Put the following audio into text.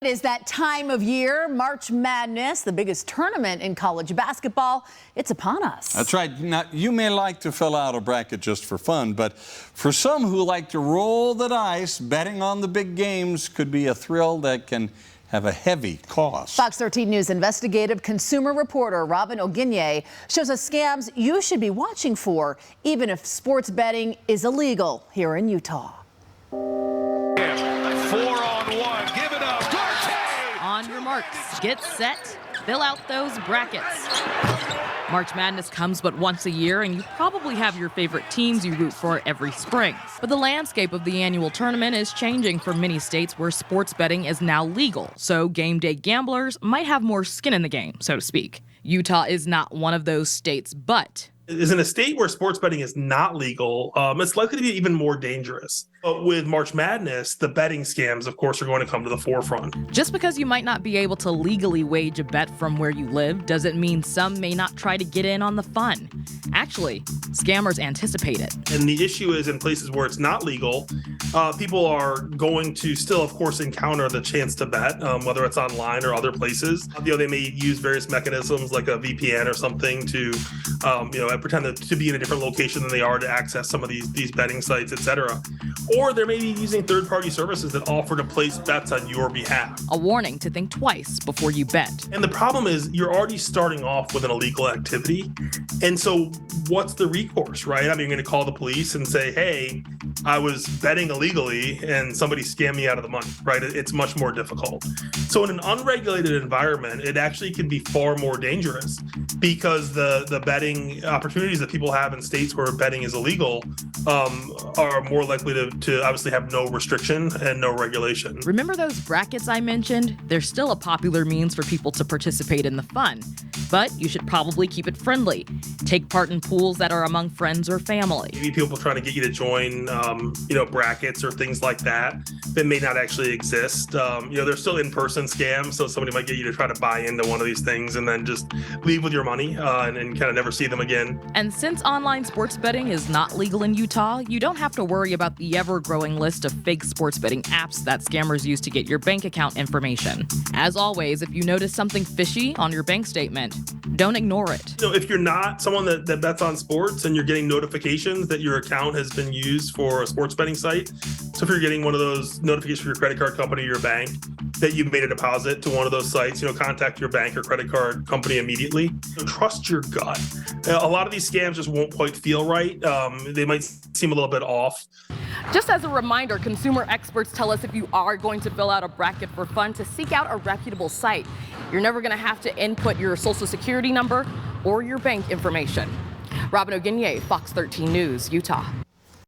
It is that time of year, March Madness, the biggest tournament in college basketball. It's upon us. That's right. Now, you may like to fill out a bracket just for fun, but for some who like to roll the dice, betting on the big games could be a thrill that can have a heavy cost. Fox 13 News investigative consumer reporter Robin Oginye shows us scams you should be watching for, even if sports betting is illegal here in Utah. 4-on-1, give it up. On your marks, get set, fill out those brackets. March Madness comes but once a year, and you probably have your favorite teams you root for every spring. But the landscape of the annual tournament is changing for many states where sports betting is now legal, so game day gamblers might have more skin in the game, so to speak. Utah is not one of those states, but is in a state where sports betting is not legal, it's likely to be even more dangerous. But with March Madness, the betting scams, of course, are going to come to the forefront. Just because you might not be able to legally wage a bet from where you live doesn't mean some may not try to get in on the fun. Actually, scammers anticipate it. And the issue is in places where it's not legal, people are going to still, of course, encounter the chance to bet, whether it's online or other places. They may use various mechanisms like a VPN or something to, pretend to be in a different location than they are to access some of these betting sites, etc. Or they may be using third-party services that offer to place bets on your behalf. A warning to think twice before you bet. And the problem is you're already starting off with an illegal activity. And so what's the recourse, right? I mean, you're going to call the police and say, hey, I was betting illegally and somebody scammed me out of the money, right? It's much more difficult. So in an unregulated environment, it actually can be far more dangerous because the betting opportunities that people have in states where betting is illegal are more likely to obviously have no restriction and no regulation. Remember those brackets I mentioned? They're still a popular means for people to participate in the fun, but you should probably keep it friendly. Take part in pools that are among friends or family. Maybe people trying to get you to join, brackets or things like that may not actually exist. They're still in-person scams, so somebody might get you to try to buy into one of these things and then just leave with your money and kind of never see them again. And since online sports betting is not legal in Utah, you don't have to worry about the ever-growing list of fake sports betting apps that scammers use to get your bank account information. As always, if you notice something fishy on your bank statement, don't ignore it. If you're not someone that bets on sports and you're getting notifications that your account has been used for a sports betting site, so if you're getting one of those notifications from your credit card company or your bank that you've made a deposit to one of those sites, contact your bank or credit card company immediately. Trust your gut. A lot of these scams just won't quite feel right. They might seem a little bit off. Just as a reminder, consumer experts tell us if you are going to fill out a bracket for fun, to seek out a reputable site. You're never going to have to input your social security number or your bank information. Robin Oginye, Fox 13 News, Utah.